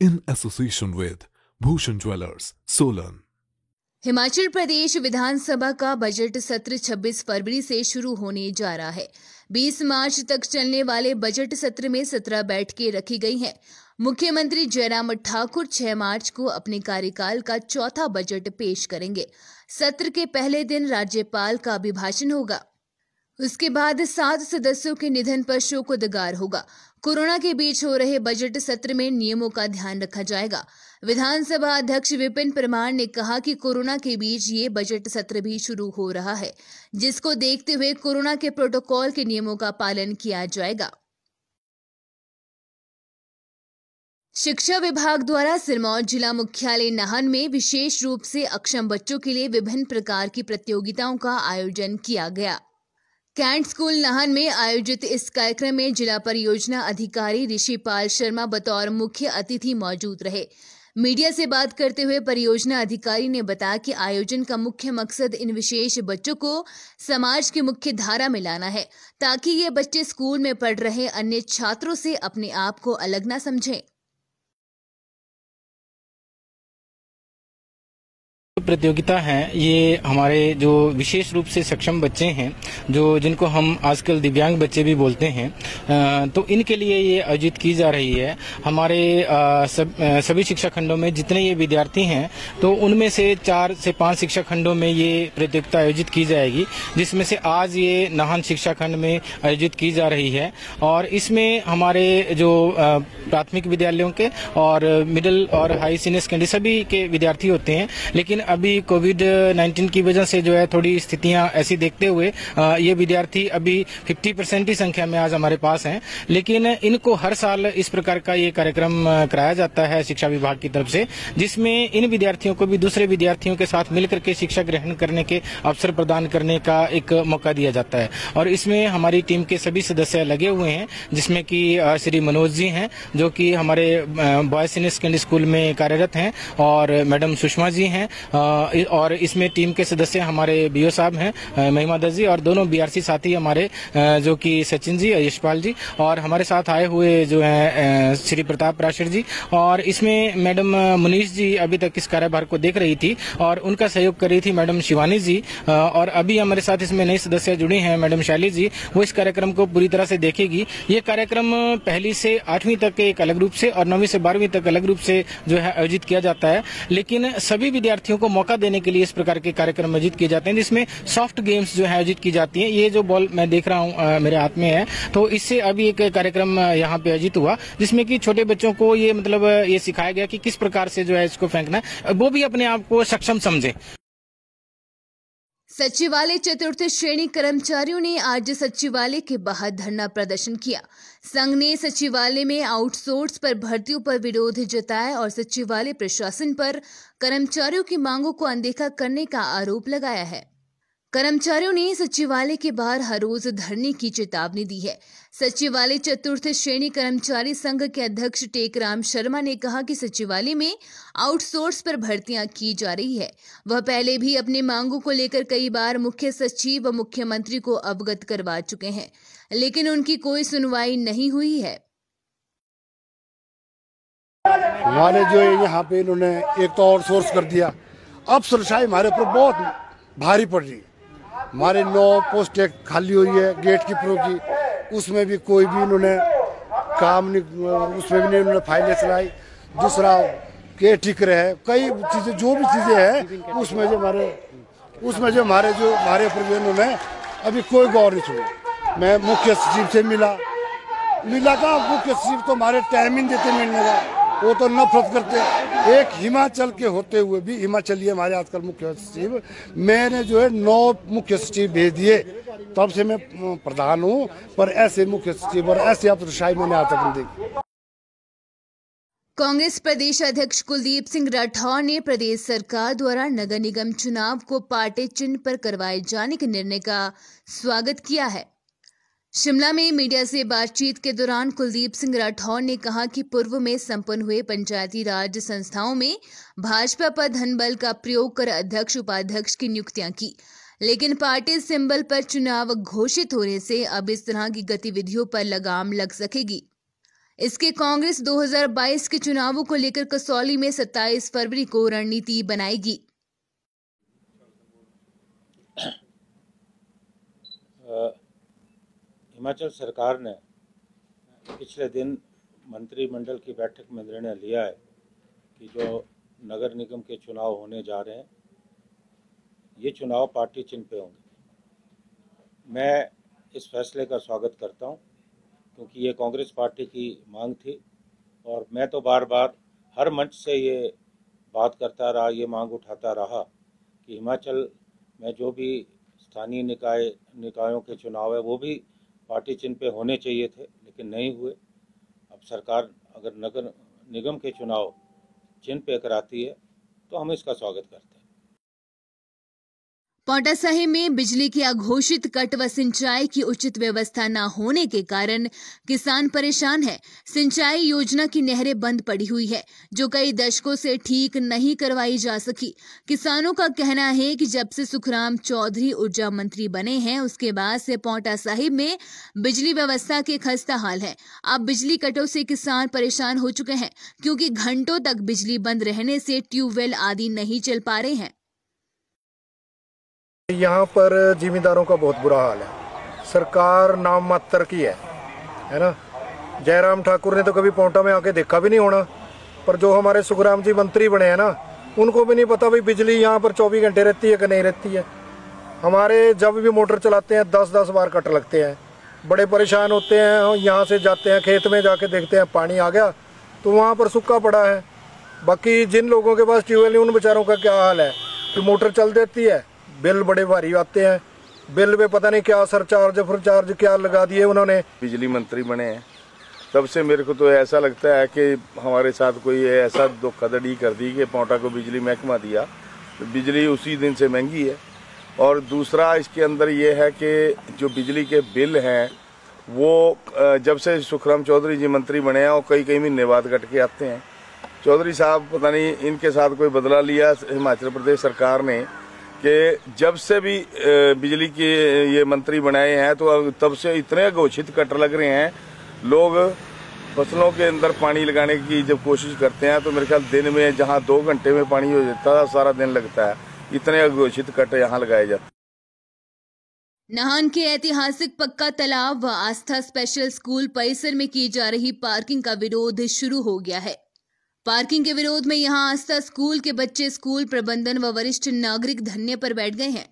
in association with Bhushan Jewellers, Solan. Himachal Pradesh विधानसभा का budget सत्र 26 फरवरी से शुरू होने जा रहा है। 20 मार्च तक चलने वाले बजट सत्र में 17 बैठकें रखी गई हैं। मुख्यमंत्री जयराम ठाकुर 6 मार्च को अपने कार्यकाल का चौथा बजट पेश करेंगे। सत्र के पहले दिन राज्यपाल का अभिभाषण होगा। उसके बाद 7 सदस्यों के निधन पर शोकोदगार होगा। कोरोना के बीच हो रहे बजट सत्र में नियमों का ध्यान रखा जाएगा। विधानसभा अध्यक्ष विपिन परमार ने कहा कि कोरोना के बीच ये बजट सत्र भी शुरू हो रहा है, जिसको देखते हुए कोरोना के प्रोटोकॉल के नियमों का पालन किया जाएगा। शिक्षा विभाग द्वारा सिरमौर जिला मुख्यालय नाहन में विशेष रूप से अक्षम बच्चों के लिए विभिन्न प्रकार की प्रतियोगिताओं का आयोजन किया गया। कैंट स्कूल नाहन में आयोजित इस कार्यक्रम में जिला परियोजना अधिकारी ऋषिपाल शर्मा बतौर मुख्य अतिथि मौजूद रहे। मीडिया से बात करते हुए परियोजना अधिकारी ने बताया कि आयोजन का मुख्य मकसद इन विशेष बच्चों को समाज की मुख्य धारा में लाना है, ताकि ये बच्चे स्कूल में पढ़ रहे अन्य छात्रों से अपने आप को अलग न समझें। प्रतियोगिता है, ये हमारे जो विशेष रूप से सक्षम बच्चे हैं, जिनको हम आजकल दिव्यांग बच्चे भी बोलते हैं, तो इनके लिए ये आयोजित की जा रही है। हमारे सभी शिक्षा खंडों में जितने ये विद्यार्थी हैं, तो उनमें से 4 से 5 शिक्षा खंडों में ये प्रतियोगिता आयोजित की जाएगी, जिसमें से आज ये नाहन शिक्षा खंड में आयोजित की जा रही है। और इसमें हमारे जो प्राथमिक विद्यालयों के और मिडिल और हाई सीनियर सेकेंडरी सभी के विद्यार्थी होते हैं, लेकिन अभी कोविड-19 की वजह से जो है थोड़ी स्थितियां ऐसी देखते हुए ये विद्यार्थी अभी 50% की संख्या में आज हमारे पास हैं। लेकिन इनको हर साल इस प्रकार का ये कार्यक्रम कराया जाता है शिक्षा विभाग की तरफ से, जिसमें इन विद्यार्थियों को भी दूसरे विद्यार्थियों के साथ मिलकर के शिक्षा ग्रहण करने के अवसर प्रदान करने का एक मौका दिया जाता है। और इसमें हमारी टीम के सभी सदस्य लगे हुए हैं, जिसमें कि श्री मनोज जी हैं, जो कि हमारे बॉयज सीनियर सेकेंडरी स्कूल में कार्यरत हैं, और मैडम सुषमा जी हैं, और इसमें टीम के सदस्य हमारे बीओ साहब हैं महिमा दत्त जी, और दोनों बीआरसी साथी हमारे जो कि सचिन जी और यशपाल जी, और हमारे साथ आए हुए जो हैं श्री प्रताप राशर जी, और इसमें मैडम मुनीष जी अभी तक इस कार्यभार को देख रही थी और उनका सहयोग कर रही थी मैडम शिवानी जी, और अभी हमारे साथ इसमें नई सदस्य जुड़ी हैं मैडम शैली जी, वो इस कार्यक्रम को पूरी तरह से देखेगी। ये कार्यक्रम 1 से 8वीं तक एक अलग रूप से और 9वीं से 12वीं तक अलग रूप से जो है आयोजित किया जाता है, लेकिन सभी विद्यार्थियों को मौका देने के लिए इस प्रकार के कार्यक्रम आयोजित किए जाते हैं, जिसमें सॉफ्ट गेम्स जो है आयोजित की जाती हैं। ये जो बॉल मैं देख रहा हूँ मेरे हाथ में है, तो इससे अभी एक कार्यक्रम यहाँ पे आयोजित हुआ, जिसमें कि छोटे बच्चों को ये मतलब ये सिखाया गया कि किस प्रकार से जो है इसको फेंकना है, वो भी अपने आप को सक्षम समझे। सचिवालय चतुर्थ श्रेणी कर्मचारियों ने आज सचिवालय के बाहर धरना प्रदर्शन किया। संघ ने सचिवालय में आउटसोर्स पर भर्तियों पर विरोध जताया और सचिवालय प्रशासन पर कर्मचारियों की मांगों को अनदेखा करने का आरोप लगाया है। कर्मचारियों ने सचिवालय के बाहर हर रोज धरने की चेतावनी दी है। सचिवालय चतुर्थ श्रेणी कर्मचारी संघ के अध्यक्ष टेकराम शर्मा ने कहा कि सचिवालय में आउटसोर्स पर भर्तियां की जा रही है। वह पहले भी अपने मांगों को लेकर कई बार मुख्य सचिव व मुख्यमंत्री को अवगत करवा चुके हैं, लेकिन उनकी कोई सुनवाई नहीं हुई है। हमारे जो यहाँ पे इन्होंने एक तो आउटसोर्स कर दिया, अब सुरक्षाएं हमारे ऊपर बहुत भारी पड़ रही है। हमारे 9 पोस्टें खाली हुई है गेट कीपरों की, उसमें भी कोई भी इन्होंने काम नहीं, उसमें भी नहीं इन्होंने फाइलें चलाई। दूसरा केयर टेकर है, कई चीज़ें जो भी चीज़ें हैं उसमें जो हमारे ऊपर जो इन्होंने अभी कोई गौर नहीं सुनी। मैं मुख्य सचिव से मिला का मुख्य सचिव तो हमारे टाइम ही देते मिलने का, वो तो नफरत करते। एक हिमाचल के होते हुए भी, हिमाचली हमारे आजकल मुख्य सचिव, मैंने जो है 9 मुख्य सचिव भेज दिए, तब से मैं प्रधान हूँ, पर ऐसे मुख्य सचिव और ऐसे अफसरशाही मैंने आज तक नहीं देखी। कांग्रेस प्रदेश अध्यक्ष कुलदीप सिंह राठौर ने प्रदेश सरकार द्वारा नगर निगम चुनाव को पार्टी चिन्ह पर करवाए जाने के निर्णय का स्वागत किया है। शिमला में मीडिया से बातचीत के दौरान कुलदीप सिंह राठौर ने कहा कि पूर्व में संपन्न हुए पंचायती राज संस्थाओं में भाजपा पर धनबल का प्रयोग कर अध्यक्ष उपाध्यक्ष की नियुक्तियां की, लेकिन पार्टी सिंबल पर चुनाव घोषित होने से अब इस तरह की गतिविधियों पर लगाम लग सकेगी। इसके कांग्रेस 2022 के चुनावों को लेकर कसौली में 27 फरवरी को रणनीति बनाएगी। हिमाचल सरकार ने पिछले दिन मंत्रिमंडल की बैठक में निर्णय लिया है कि जो नगर निगम के चुनाव होने जा रहे हैं, ये चुनाव पार्टी चिन्ह पे होंगे। मैं इस फैसले का स्वागत करता हूं, क्योंकि ये कांग्रेस पार्टी की मांग थी और मैं तो बार बार हर मंच से ये बात करता रहा, ये मांग उठाता रहा कि हिमाचल में जो भी स्थानीय निकायों के चुनाव है वो भी पार्टी चिन्ह पे होने चाहिए थे, लेकिन नहीं हुए। अब सरकार अगर नगर निगम के चुनाव चिन्ह पे कराती है तो हम इसका स्वागत करते हैं। पांवटा साहिब में बिजली की अघोषित कट व सिंचाई की उचित व्यवस्था न होने के कारण किसान परेशान है। सिंचाई योजना की नहरें बंद पड़ी हुई है, जो कई दशकों से ठीक नहीं करवाई जा सकी। किसानों का कहना है कि जब से सुखराम चौधरी ऊर्जा मंत्री बने हैं, उसके बाद से पांवटा साहिब में बिजली व्यवस्था के खस्ता हाल है। अब बिजली कटों से किसान परेशान हो चुके हैं, क्योंकि घंटों तक बिजली बंद रहने से ट्यूबवेल आदि नहीं चल पा रहे हैं। यहाँ पर जिमींदारों का बहुत बुरा हाल है। सरकार नाम मात्र की है ना। जयराम ठाकुर ने तो कभी पांवटा में आके देखा भी नहीं होना, पर जो हमारे सुखराम जी मंत्री बने हैं ना, उनको भी नहीं पता भाई बिजली यहाँ पर 24 घंटे रहती है कि नहीं रहती है। हमारे जब भी मोटर चलाते हैं 10-10 बार कट लगते हैं, बड़े परेशान होते हैं। यहाँ से जाते हैं खेत में, जाके देखते हैं पानी आ गया तो वहाँ पर सूखा पड़ा है। बाकी जिन लोगों के पास ट्यूबवेल है उन बेचारों का क्या हाल है कि मोटर चल देती है, बिल बड़े भारी आते हैं। बिल में पता नहीं क्या सरचार्ज क्या लगा दिए उन्होंने। बिजली मंत्री बने हैं तब से मेरे को तो ऐसा लगता है कि हमारे साथ कोई ऐसा धोखाधड़ी कर दी कि पांवटा को बिजली महकमा दिया। तो बिजली उसी दिन से महंगी है। और दूसरा इसके अंदर ये है कि जो बिजली के बिल हैं वो जब से सुखराम चौधरी जी मंत्री बने हैं और कई महीने बाद कट के आते हैं। चौधरी साहब पता नहीं इनके साथ कोई बदला लिया हिमाचल प्रदेश सरकार ने कि जब से भी बिजली के ये मंत्री बनाए हैं तो तब से इतने घोषित कट लग रहे हैं। लोग फसलों के अंदर पानी लगाने की जब कोशिश करते हैं तो मेरे ख्याल दिन में जहां 2 घंटे में पानी हो जाता है, सारा दिन लगता है। इतने घोषित कट यहाँ लगाए जाते हैं। नाहन के ऐतिहासिक पक्का तालाब व आस्था स्पेशल स्कूल परिसर में की जा रही पार्किंग का विरोध शुरू हो गया है। पार्किंग के विरोध में यहां आस्था स्कूल के बच्चे स्कूल प्रबंधन व वरिष्ठ नागरिक धरने पर बैठ गए हैं।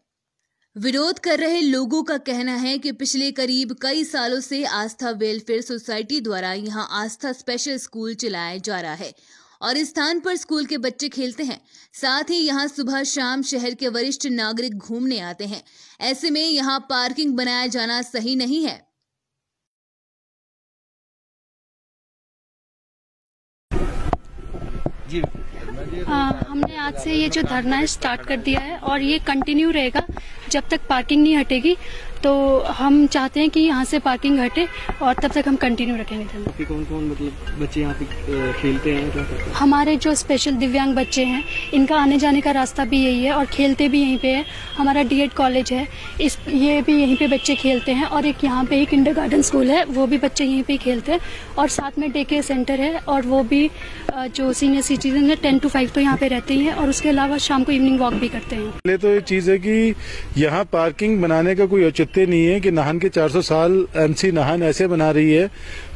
विरोध कर रहे लोगों का कहना है कि पिछले करीब कई सालों से आस्था वेलफेयर सोसाइटी द्वारा यहां आस्था स्पेशल स्कूल चलाया जा रहा है और इस स्थान पर स्कूल के बच्चे खेलते हैं। साथ ही यहां सुबह शाम शहर के वरिष्ठ नागरिक घूमने आते हैं। ऐसे में यहां पार्किंग बनाया जाना सही नहीं है। हमने आज से ये जो धरना स्टार्ट कर दिया है और ये कंटिन्यू रहेगा जब तक पार्किंग नहीं हटेगी। तो हम चाहते हैं कि यहाँ से पार्किंग हटे और तब तक हम कंटिन्यू रखेंगे धरना। कौन मतलब बच्चे यहाँ पे खेलते हैं, क्या करते हैं? हमारे जो स्पेशल दिव्यांग बच्चे हैं इनका आने जाने का रास्ता भी यही है और खेलते भी यहीं पे है। हमारा डीएड कॉलेज है, ये भी यहीं पे बच्चे खेलते हैं और एक यहाँ पे ही किंडरगार्टन स्कूल है, वो भी बच्चे यहीं पे खेलते हैं और साथ में डे केयर सेंटर है और वो भी जो सीनियर सिटीजन है 10 to 5 तो यहाँ पे रहते ही हैं और उसके अलावा शाम को इवनिंग वॉक भी करते हैं। पहले तो ये चीज है कि यहाँ पार्किंग बनाने का कोई औचित्य नहीं है कि नाहन के 400 साल एमसी नाहन ऐसे बना रही है।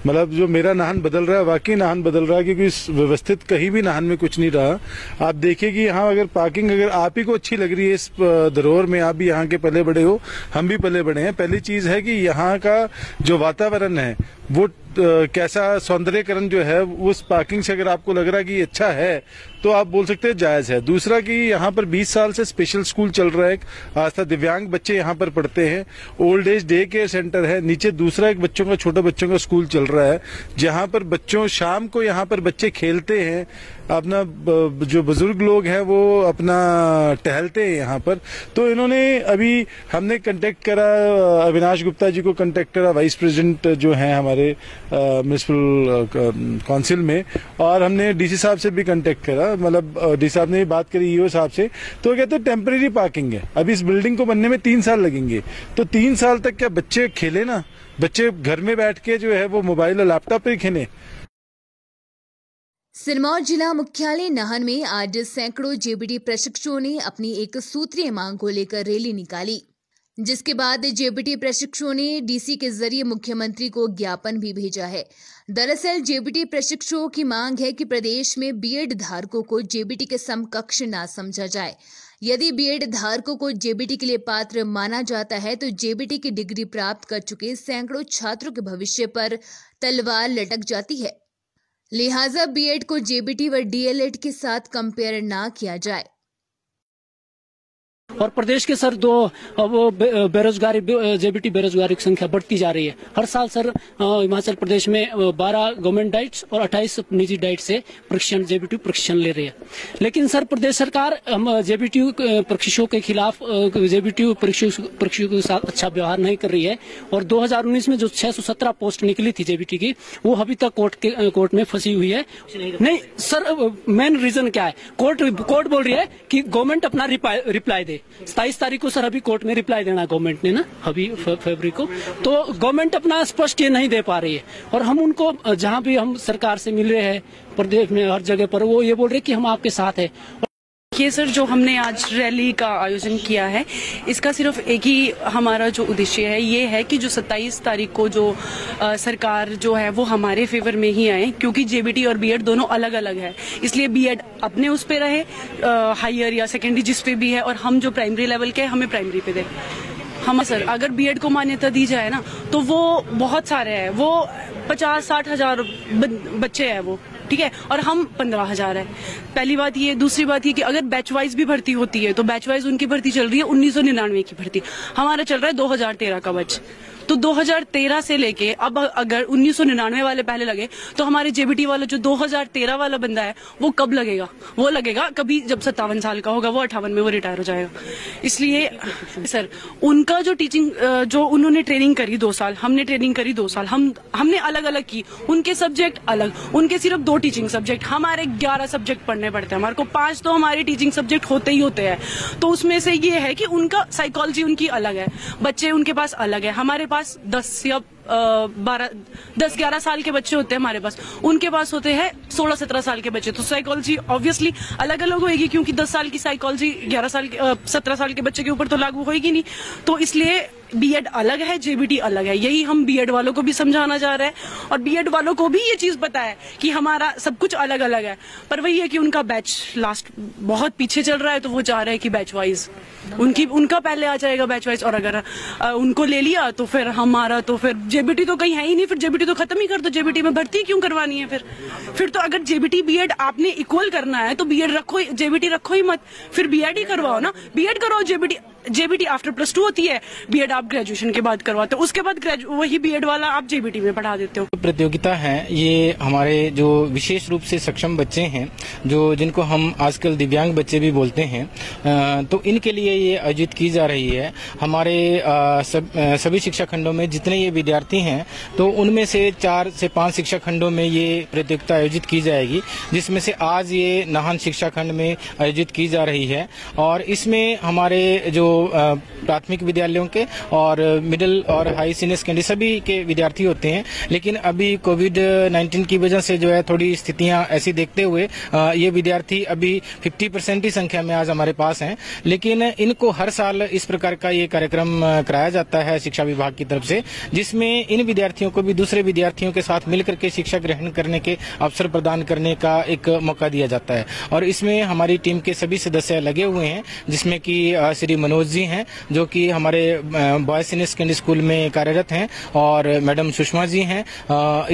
मतलब जो मेरा नाहन बदल रहा है, वाकई नाहन बदल रहा है, क्योंकि व्यवस्थित कहीं भी नाहन में कुछ नहीं रहा। आप देखिए कि यहाँ अगर पार्किंग अगर आप ही को अच्छी लग रही है इस धरोहर में, आप भी यहाँ के पले बड़े हो, हम भी पले बड़े हैं। पहली चीज है कि यहाँ का जो वातावरण है वो कैसा सौंदर्यकरण जो है उस पार्किंग से अगर आपको लग रहा है कि अच्छा है तो आप बोल सकते हैं जायज है। दूसरा कि यहाँ पर 20 साल से स्पेशल स्कूल चल रहा है, आस्था दिव्यांग बच्चे यहाँ पर पढ़ते हैं, old age day care centre है, नीचे दूसरा एक बच्चों का छोटे बच्चों का स्कूल चल रहा है जहाँ पर बच्चों शाम को यहाँ पर बच्चे खेलते हैं, अपना जो बुजुर्ग लोग हैं वो अपना टहलते हैं यहाँ पर। तो इन्होंने अभी हमने कांटेक्ट करा, अविनाश गुप्ता जी को कांटेक्ट करा, वाइस प्रेसिडेंट जो हैं हमारे म्युनिसिपल काउंसिल में, और हमने डीसी साहब से भी कांटेक्ट करा। मतलब डी साहब ने बात करी ईओ साहब से, तो वो कहते हैं टेम्परेरी पार्किंग है, अभी इस बिल्डिंग को बनने में 3 साल लगेंगे। तो 3 साल तक क्या बच्चे खेले ना, बच्चे घर में बैठ के जो है वो मोबाइल और लैपटॉप पे खेले। सिरमौर जिला मुख्यालय नाहन में आज सैकड़ों जेबीटी प्रशिक्षुओं ने अपनी एक सूत्रीय मांग को लेकर रैली निकाली, जिसके बाद जेबीटी प्रशिक्षुओं ने डीसी के जरिए मुख्यमंत्री को ज्ञापन भी भेजा है। दरअसल जेबीटी प्रशिक्षुओं की मांग है कि प्रदेश में बीएड धारकों को जेबीटी के समकक्ष ना समझा जाए। यदि बीएड धारकों को जेबीटी के लिए पात्र माना जाता है तो जेबीटी की डिग्री प्राप्त कर चुके सैकड़ों छात्रों के भविष्य पर तलवार लटक जाती है। लिहाजा बीएड को जेबीटी व डीएलएड के साथ कंपेयर ना किया जाए। और प्रदेश के सर वो बेरोजगारी जेबीटी बेरोजगारी की संख्या बढ़ती जा रही है। हर साल सर हिमाचल प्रदेश में 12 गवर्नमेंट डाइट्स और 28 निजी डाइट से प्रशिक्षण जेबीटी प्रशिक्षण ले रही है। लेकिन सर प्रदेश सरकार जेबीटी प्रशिक्षुओं के खिलाफ जेबीटी प्रशिक्षुओं के साथ अच्छा व्यवहार नहीं कर रही है। और 2019 में जो 617 पोस्ट निकली थी जेबीटी की, वो अभी तक कोर्ट में फंसी हुई है। नहीं सर, मेन रीजन क्या है? कोर्ट बोल रही है कि गवर्नमेंट अपना रिप्लाई दे। 27 तारीख को सर अभी कोर्ट में रिप्लाई देना गवर्नमेंट ने ना, अभी फरवरी को, तो गवर्नमेंट अपना स्पष्ट ये नहीं दे पा रही है। और हम उनको जहां भी हम सरकार से मिल रहे हैं प्रदेश में हर जगह पर, वो ये बोल रहे कि हम आपके साथ है। ये सर जो हमने आज रैली का आयोजन किया है, इसका सिर्फ एक ही हमारा जो उद्देश्य है ये है कि जो 27 तारीख को जो सरकार जो है वो हमारे फेवर में ही आए, क्योंकि जेबीटी और बीएड दोनों अलग अलग है। इसलिए बीएड अपने उस पे रहे, हायर या सेकेंडरी जिस पे भी है, और हम जो प्राइमरी लेवल के हमें प्राइमरी पे दे। हम सर अगर बीएड को मान्यता दी जाए ना तो वो बहुत सारे हैं, वो 50-60 हजार बच्चे हैं वो, ठीक है, और हम 15,000 है। पहली बात ये। दूसरी बात ये कि अगर बैच वाइज भी भर्ती होती है तो बैच वाइज उनकी भर्ती चल रही है 1999 की भर्ती, हमारा चल रहा है 2013 का बैच। तो 2013 से लेके अब अगर 1999 वाले पहले लगे तो हमारे जेबीटी वाला जो 2013 वाला बंदा है वो कब लगेगा? वो लगेगा कभी जब 57 साल का होगा, वो 58 में वो रिटायर हो जाएगा। इसलिए सर उनका जो टीचिंग जो उन्होंने ट्रेनिंग करी 2 साल, हमने ट्रेनिंग करी 2 साल, हमने अलग अलग की। उनके सब्जेक्ट अलग, उनके सिर्फ 2 टीचिंग सब्जेक्ट, हमारे 11 सब्जेक्ट पढ़ने पड़ते हैं। हमारे को 5 तो हमारे टीचिंग सब्जेक्ट होते ही होते हैं। तो उसमें से ये है कि उनका साइकोलॉजी उनकी अलग है, बच्चे उनके पास अलग है। हमारे पास 10 या 10-11 साल के बच्चे होते हैं हमारे पास, उनके पास होते हैं 16-17 साल के बच्चे। तो साइकोलॉजी ऑब्वियसली अलग अलग होगी, क्योंकि 10 साल की साइकोलॉजी 17 साल के बच्चे के ऊपर तो लागू होगी नहीं। तो इसलिए बीएड अलग है, जेबीटी अलग है। यही हम बीएड वालों को भी समझाना चाह रहे हैं, और बीएड वालों को भी ये चीज पता है कि हमारा सब कुछ अलग अलग है। पर वही है कि उनका बैच लास्ट बहुत पीछे चल रहा है, तो वो चाह रहे हैं कि बैच वाइज उनका पहले आ जाएगा बैच वाइज। और अगर उनको ले लिया तो फिर हमारा तो फिर जेबीटी तो कहीं है ही नहीं, फिर जेबीटी तो खत्म ही कर दो। जेबीटी में भर्ती क्यों करवानी है फिर तो अगर जेबीटी बीएड आपने इक्वल करना है तो बीएड रखो, जेबीटी रखो ही मत, फिर बीएड ही करवाओ ना। बीएड करो, जेबीटी आफ्टर +2 होती है, बीएड आप ग्रेजुएशन के बाद करवाते हो, उसके बाद वही बीएड वाला आप जेबीटी में पढ़ा देते हो। प्रतियोगिता है ये हमारे जो विशेष रूप से सक्षम बच्चे हैं, जो जिनको हम आजकल दिव्यांग बच्चे भी बोलते हैं, तो इनके लिए ये आयोजित की जा रही है। हमारे सभी शिक्षा खंडों में जितने ये विद्यार्थी हैं, तो उनमें से 4 से 5 शिक्षा खंडों में ये प्रतियोगिता आयोजित की जाएगी, जिसमें से आज ये नाहन शिक्षा खंड में आयोजित की जा रही है। और इसमें हमारे जो प्राथमिक विद्यालयों के और मिडिल और हाई सीनियर सेकेंडरी सभी के विद्यार्थी होते हैं। लेकिन अभी कोविड-19 की वजह से जो है थोड़ी स्थितियां ऐसी देखते हुए ये विद्यार्थी अभी 50% ही संख्या में आज हमारे पास हैं। लेकिन इनको हर साल इस प्रकार का ये कार्यक्रम कराया जाता है शिक्षा विभाग की तरफ से, जिसमें इन विद्यार्थियों को भी दूसरे विद्यार्थियों के साथ मिलकर के शिक्षा ग्रहण करने के अवसर प्रदान करने का एक मौका दिया जाता है। और इसमें हमारी टीम के सभी सदस्य लगे हुए हैं, जिसमें कि श्री मनोज जी हैं जो कि हमारे बॉयज सीनियर सेकेंडरी स्कूल में कार्यरत हैं, और मैडम सुषमा जी हैं,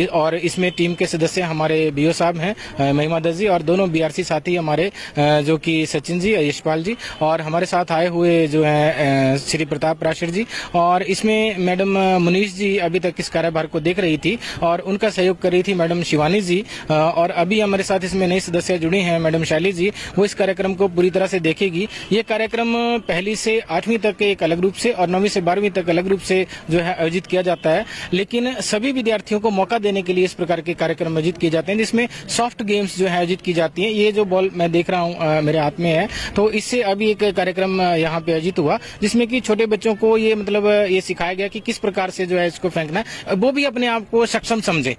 और इसमें टीम के सदस्य हमारे बीओ साहब हैं महिमा दत्त जी, और दोनों बीआरसी साथी हमारे जो कि सचिन जी, यशपाल जी, और हमारे साथ आए हुए जो हैं श्री प्रताप राशिर जी। और इसमें मैडम मुनीष जी अभी तक इस कार्यभार को देख रही थी और उनका सहयोग कर रही थी मैडम शिवानी जी। और अभी हमारे साथ इसमें नई सदस्य जुड़ी हैं मैडम शैली जी, वो इस कार्यक्रम को पूरी तरह से देखेगी। ये कार्यक्रम पहली से 8वीं तक एक अलग रूप से और 9वीं से 12वीं तक अलग रूप से जो है आयोजित किया जाता है। लेकिन सभी विद्यार्थियों को मौका देने के लिए इस प्रकार के कार्यक्रम आयोजित किए जाते हैं, जिसमें सॉफ्ट गेम्स जो है आयोजित की जाती हैं। ये जो बॉल मैं देख रहा हूँ मेरे हाथ में है, तो इससे अभी एक कार्यक्रम यहाँ पे आयोजित हुआ, जिसमें कि छोटे बच्चों को ये मतलब ये सिखाया गया कि किस प्रकार से जो है इसको फेंकना है, वो भी अपने आप को सक्षम समझे।